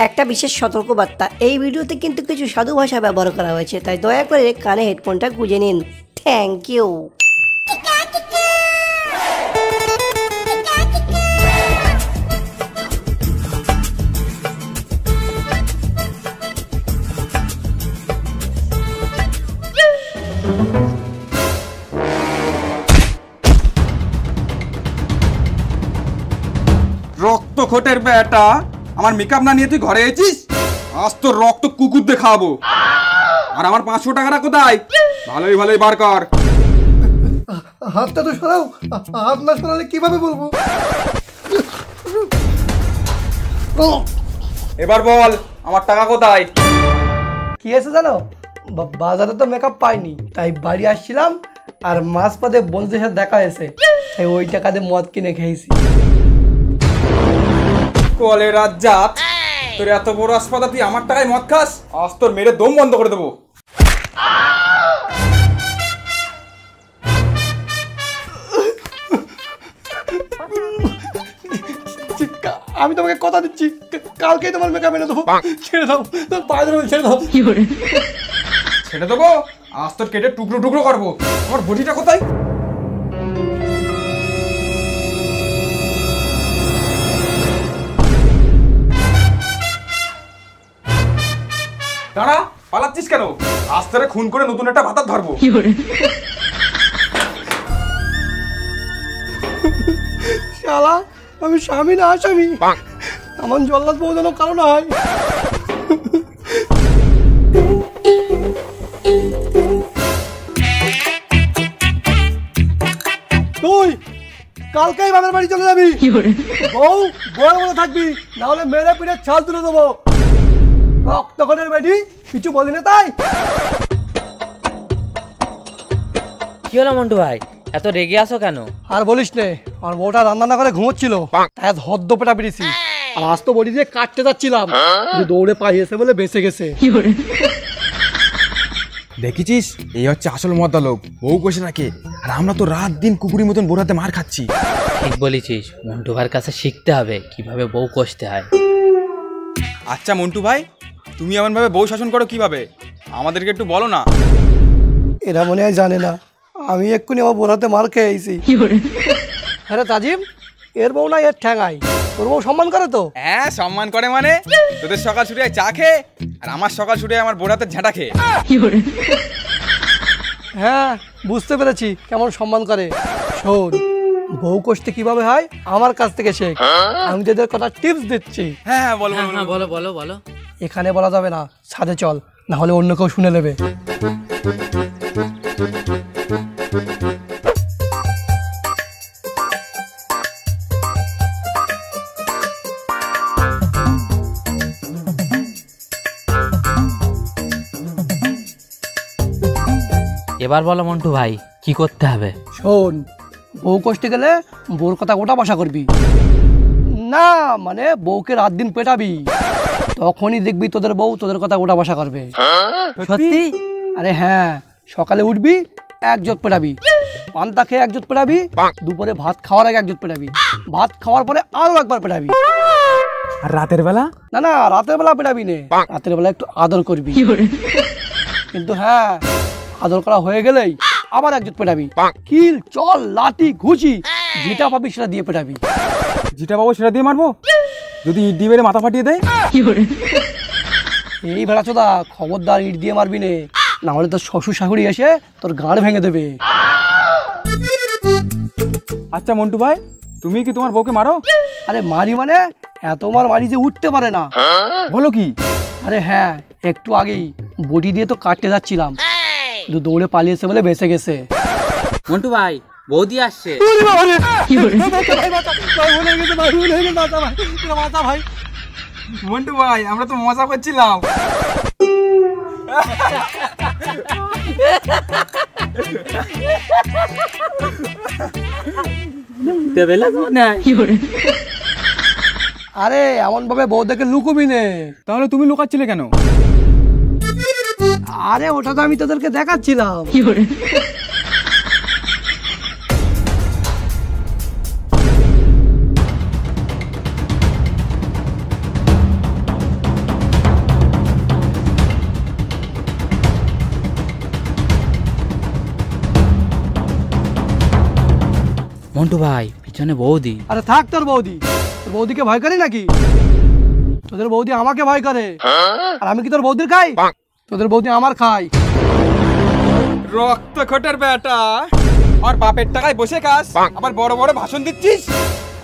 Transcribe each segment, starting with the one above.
একটা বিশেষ সতর্কবার্তা, এই ভিডিওতে কিন্তু কিছু সাধু ভাষা ব্যবহার করা হয়েছে, তাই দয়া করে কানে হেডফোনটা গুঁজে নিন। Thank you. রক্ত খোটের বেটা, আমার মেকআপ না নিয়ে তুই ঘরে এসেছিস? আজ তো রক্ত কুকুর দিয়ে খাওয়াবো। আর আমার 500 টাকাটা কোথায়? ভালোই ভালোই বার কর। হাতটা তো সরাও, হাত না সরালে কিভাবে বলবো? এবার বল আমার টাকা কোথায়? কি আছে জানো, বাজারে তো মেকআপ পাইনি, তাই বাড়ি আসছিলাম আর মাঝপথে বন্ধুদের সাথে দেখা হয়েছে, তাই ওই টাকা দিয়ে মদ কিনে খেয়েছি। কলে রাজ্জাত, তোর এত বড় আসপাতা, তুই আমার টাকায় মদ খাস? আজ তোর মেরে দম বন্ধ করে দেবো। আমি তোমাকে কথা দিচ্ছি, কালকেই তোমার মেকআপ এনে দেবো। ছেড়ে দাও, পায়ে ধরে ছেড়ে দাও। ছেড়ে দেবো? আজ তোর কেটে টুকরো টুকরো করবো। আমার বটিটা কোথায়? দাঁড়া, পালাচ্ছিস কেন? আজ তোরে খুন করে নতুন একটা ভাতার ধরবো। শালা, আমি স্বামী না আসামি, আমার জল্লাদ পৌঁছানো কারণ হয়। তুই কালকেই বাবার বাড়ি চলে যাবি, বউ বড় বড় থাকবি, না হলে মেরে পিঠে ছাল তুলে দেবো। রক্তক্ষণের বেটি, কিছু বলি না তাই? কি হলো মন্টু ভাই, এত রেগে আসো কেন? আর বলিস নে, আমার বউটা রান্না না করে ঘুমোচ্ছিল, তাই হদ্দ পেটা পেরেছি। আর আজ তো বডি দিয়ে কাটতে যাচ্ছিলাম, দৌড়ে পাইয়েছে বলে বেঁচে গেছে। দেখেছিস, এই হচ্ছে আসল মদ্দা লোক। বউ কষে রাখে, আর আমরা তো রাত দিন কুকুরের মতন বোরাতে মার খাচ্ছি। ঠিক বলেছিস, মন্টু ভাইয়ের কাছে শিখতে হবে কিভাবে বউ কষতে হয়। আচ্ছা মন্টু ভাই, তুমি এমন ভাবে বউ শাসন করো কিভাবে? আমাদেরকে একটু বলো না। এরা মনে হয় জানে না, আমি এক্ষুনি আমার বোরাতে মার খেয়ে আইছি। হ্যাঁ তাজিম, এর বউ না এর ঠ্যাঙাই, তোর বউ সম্মান করে তো? হ্যাঁ সম্মান করে, মানে তোদের সকাল ছুটে চা খেয়ে আর আমার সকাল ছুটে আমার বোড়াতে ঝাঁটা খেয়ে। হ্যাঁ বুঝতে পেরেছি কেমন সম্মান করে। শোন, বউ কষতে কিভাবে হয় আমার কাছ থেকে শেখ, আমি তোদের কথা টিপস দিচ্ছি। হ্যাঁ হ্যাঁ বলো বলো বলো বলো। এখানে বলা যাবে না, ছাদে চল, না হলে অন্য কেউ শুনে নেবে। এবার বলো মন্টু ভাই, কি করতে হবে? শোন, বউ কষতে গেলে বউর কথা ওটা বাসা করবি না, মানে বউকে রাত দিন পেটাবি, তখনই দেখবি তোদের বউ তোদের কথা ওটা বাসা করবে। সত্যি? আরে হ্যাঁ, সকালে উঠবি এক জোট পেটাবি, পান্তা খেয়ে এক জোট পেটাবি, দুপুরে ভাত খাওয়ার আগে এক জোট পেটাবি, ভাত খাওয়ার পরে আরো একবার পেটাবি। আর রাতের বেলা? না না, রাতের বেলা পেটাবি নে, রাতের বেলা একটু আদর করবি। কিন্তু হ্যাঁ, আদর করা হয়ে গেলেই আবার এক জোট পেটাবি, কিল চল লাঠি ঘুষি যেটা পাবি সেটা দিয়ে পেটাবি। যেটা পাবো সেটা দিয়ে মারবো? যদি ইট দিয়ে মেরে মাথা ফাটিয়ে দেয়? এই ভেড়াচোদা, খবরদার ইট দিয়ে মারবি নে, না হলে তোর শ্বশুর শাশুড়ি এসে তোর গাঁড় ভেঙে দেবে। আচ্ছা মন্টু ভাই, তুমি কি তোমার বউকে মারো? আরে মারি মানে এত মারি যে উঠতে পারে না। বলো কি? আরে হ্যাঁ, একটু আগেই বডি দিয়ে তো কাটতে যাচ্ছিলাম, শুধু দৌড়ে পালিয়েছে বলে বেঁচে গেছে। মন্টু ভাই, বৌদি আসছে। মন্টু ভাই, আমরা তো মজা করছিলাম। আরে এমন ভাবে বউ দেখে লুকুবি নে। তাহলে তুমি লুকাচ্ছিলে কেন? আরে ওটা তো আমি তোদেরকে দেখাচ্ছিলাম। মন্টু ভাই পিছনে বৌদি। আরে থাক তোর বৌদি, তোর বৌদিকে ভয় করি নাকি? তোদের বৌদি আমাকে ভয় করে, আর আমি কি তোর বৌদির খাই? তোদের বৌদি আমার খাই। রক্ত খোটের বেটা, আর বাপের টাকায় বসে খাস, আবার বড় বড় ভাষণ দিচ্ছিস।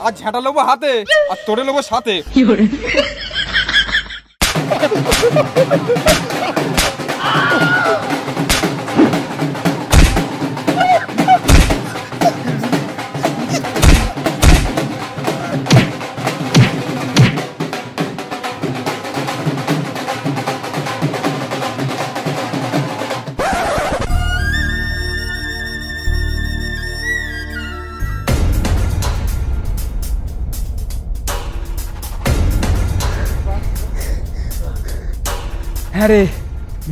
আর ঝাঁটা লোবো হাতে আর তোরে লোবো সাথে। হ্যাঁ রে,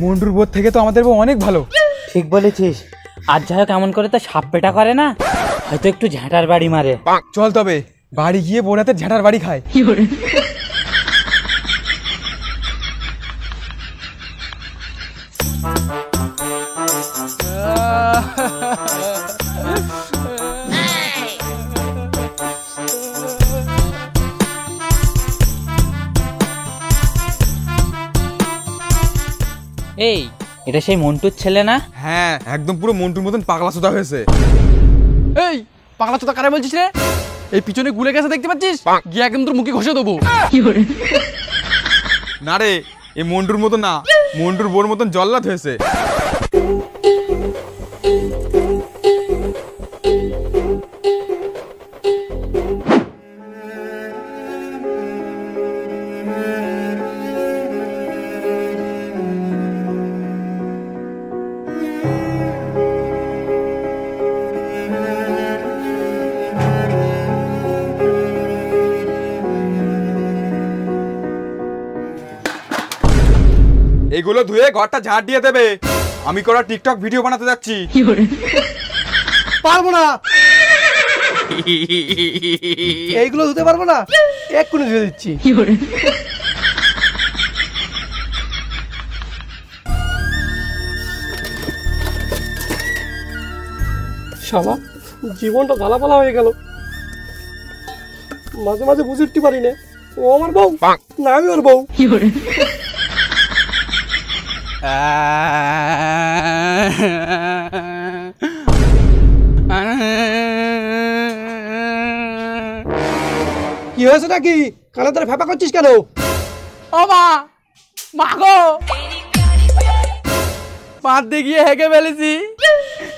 মন্টুর বোধ থেকে তো আমাদের বউ অনেক ভালো। ঠিক বলেছিস। আর যাই হোক এমন করে তো সাপ পেটা করে না, হয়তো একটু ঝাঁটার বাড়ি মারে। চল তবে বাড়ি গিয়ে বোন হাতের ঝাঁটার বাড়ি খায়। এই এটা সেই মন্টুর ছেলে না? হ্যাঁ, একদম পুরো মন্টুর মতন পাগলা সোদা হয়েছে। এই পাগলা চোদা কারে বলছিস রে? এই পিছনে গুলে গেছে দেখতে পাচ্ছিস? গিয়ে একদম তোর মুখে ঘষে দেবো। না রে, এই মন্টুর মতো না, মন্টুর বোর মতন জল্লাদ হয়েছে। এগুলো ধুয়ে ঘরটা ঝাড় দিয়ে দেবে, আমি করা টিকটক ভিডিও বানাতে যাচ্ছি। পারবো না, এইগুলো ধুতে পারবো না, এক্ষুনি ধুয়ে দিচ্ছি। শালা জীবনটা জ্বালাপালা হয়ে গেল। মাঝে মাঝে বুঝে উঠতে পারি না, ও আমার বউ না আমি ওর বউ। কি হয়েছে নাকি? কানে ধরে ফেপা করছিস কেন? ও মা, মা গো, বাঁধতে গিয়ে হেগে ফেলেছি,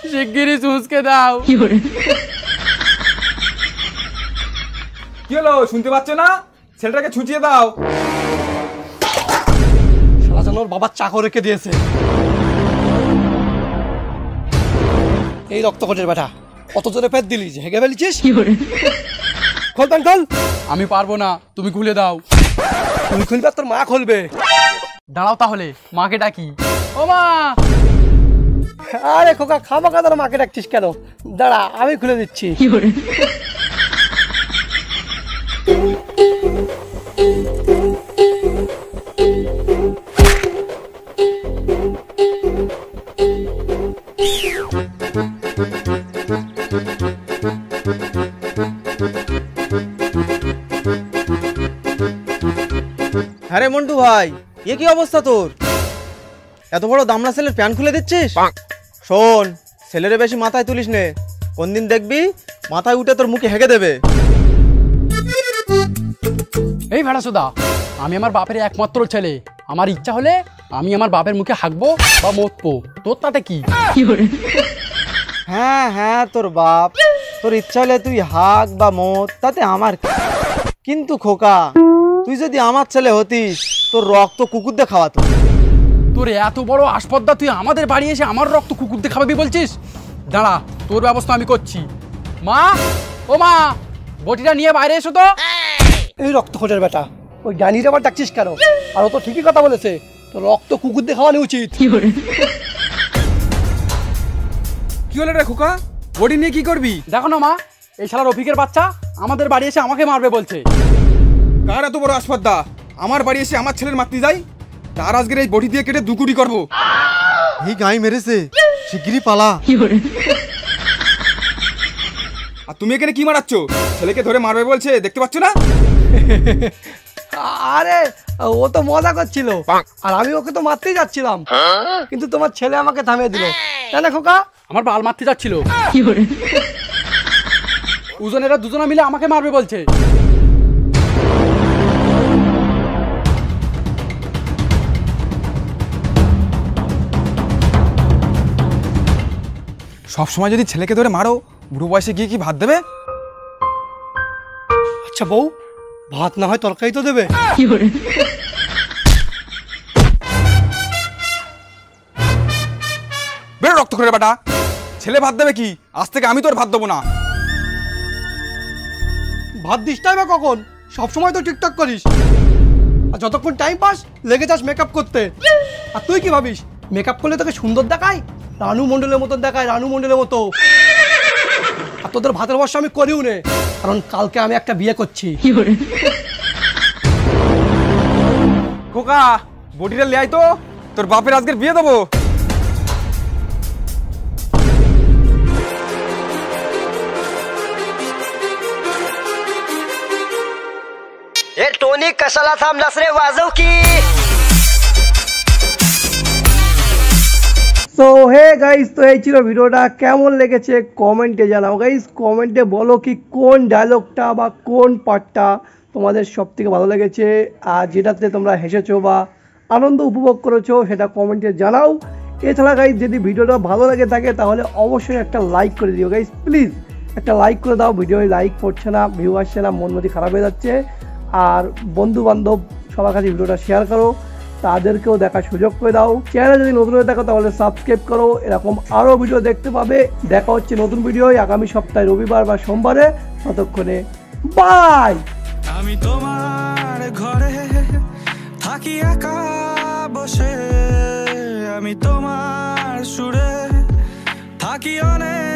শিগগিরই চুঁচকে দাও। কি হলো, শুনতে পাচ্ছ না? ছেলেটাকে ছুঁচিয়ে দাও। শালা যেন ওর বাবার চাকর রেখে দিয়েছে। এই রক্তকটের বেটা, কত জোরে পেট দিলি যে হেগে ফেলেছিস? খোল প্যান্ট খোল। আমি পারবো না, তুমি খুলে দাও। তুমি খুলবে, তোর মা খুলবে। দাঁড়াও তাহলে, মাকে ডাকি। ও মা! আরে খোকা, খামাখা তোর মাকে ডাকছিস কেন? দাঁড়া, আমি খুলে দিচ্ছি। আরে মন্টু ভাই, এ কি অবস্থা তোর? এত বড় দামড়া ছেলের প্যান্ট খুলে দিচ্ছিস? শোন, ছেলেরে বেশি মাথায় তুলিস নে, কোন দিন দেখবি মাথায় উঠে তোর মুখে হেগে দেবে। এই ভেড়া সুদা, আমি আমার বাপের একমাত্র ছেলে। আমার ইচ্ছা হলে আমি আমার বাপের মুখে হাঁকবো বা মতবো, তোর তাতে কি? হ্যাঁ হ্যাঁ, তোর বাপ, তোর ইচ্ছা হলে তুই হাক বা মত, তাতে আমার কি? কিন্তু খোকা, তুই যদি আমার ছেলে হতিস, তোর রক্ত কুকুর দিয়ে খাওয়াতো। তোর এত বড় আসপদ্দা, তুই আমাদের বাড়ি এসে আমার রক্ত কুকুর দিয়ে খাওয়াবি বলছিস? দাঁড়া, তোর ব্যবস্থা আমি করছি। মা, ও মা, বটিটা নিয়ে বাইরে এসো তো। এই রক্ত খোঁজার বেটা, ওই জ্ঞানীর আবার ডাকছিস কেন? আর ও তো ঠিকই কথা বলেছে, তোর রক্ত কুকুর দিয়ে খাওয়ানো উচিত। কি হলো রে খোকা, বডি নিয়ে কি করবি? দেখো না মা, এই শালা রফিকের বাচ্চা আমাদের বাড়ি এসে আমাকে মারবে বলছে। কার এত বড় আসপদ্দা আমার বাড়ি এসে আমার ছেলের মারতে যাই? তার আজকের এই বডি দিয়ে কেটে দুকুটি করবো। এই গাই মেরেছে, শিগগিরই পালা। আর তুমি এখানে কি মারাচ্ছ? ছেলেকে ধরে মারবে বলছে, দেখতে পাচ্ছ না? আরে ও তো মজা করছিল, আর আমি ওকে তো মারতেই যাচ্ছিলাম, কিন্তু তোমার ছেলে আমাকে থামিয়ে দিল। তাই না খোকা? আমার বাল মারতে যাচ্ছিল, উজনেরা দুজনা মিলে আমাকে মারবে বলছে। সব সময় যদি ছেলেকে ধরে মারো, বুড়ো বয়সে গিয়ে কি ভাত দেবে? আচ্ছা বউ, ভাত না হয় তরকারি তো দেবে। বেরো রক্ত করে বেটা, ছেলে ভাত দেবে কি? আজ থেকে আমি তোর ভাত দেবো না। ভাত দিসটাই বা কখন? সবসময় তো টিকটক করিস, আর যতক্ষণ টাইম পাস লেগে যাস মেকআপ করতে। আর তুই কি ভাবিস মেকআপ করলে তোকে সুন্দর দেখায়? রানু মণ্ডলের মতন দেখায়, রানু মণ্ডলের মতো। আর তোদের ভাতের বর্ষা আমি করিও নে, কারণ কালকে আমি একটা বিয়ে করছি। খোকা, বডিটা লে আয় তো, তোর বাপের আজকের বিয়ে দেবো। ए टोनी कशाला थांबलास रे, वाजव की। সো হে গাইস, তো এই ছিল ভিডিওটা। কেমন লেগেছে কমেন্টে জানাও গাইস, কমেন্টে বলো কি কোন ডায়লগটা বা কোন পার্টটা তোমাদের সব থেকে ভালো লেগেছে, আর যেটাতে তোমরা হেসেছো বা আনন্দ উপভোগ করেছো সেটা কমেন্টে জানাও। এছাড়া গাইস যদি ভিডিওটা ভালো লেগে থাকে তাহলে অবশ্যই একটা লাইক করে দিও গাইস, প্লিজ একটা লাইক করে দাও। ভিডিও লাইক পড়ছে না, ভিউ আসছে না, মন মতি খারাপ হয়ে যাচ্ছে। আর বন্ধু বান্ধব সবার কাছে ভিডিওটা শেয়ার করো, তাদেরকেও দেখার সুযোগ করে দাও। চ্যানেলে যদি নতুন হয়ে থাকো তাহলে সাবস্ক্রাইব করো, এরকম আরও ভিডিও দেখতে পাবে। দেখা হচ্ছে নতুন ভিডিও আগামী সপ্তাহে রবিবার বা সোমবারে। ততক্ষণে বাই। আমি তোমার ঘরে থাকি একা বসে, আমি তোমার সুরে থাকি অনেক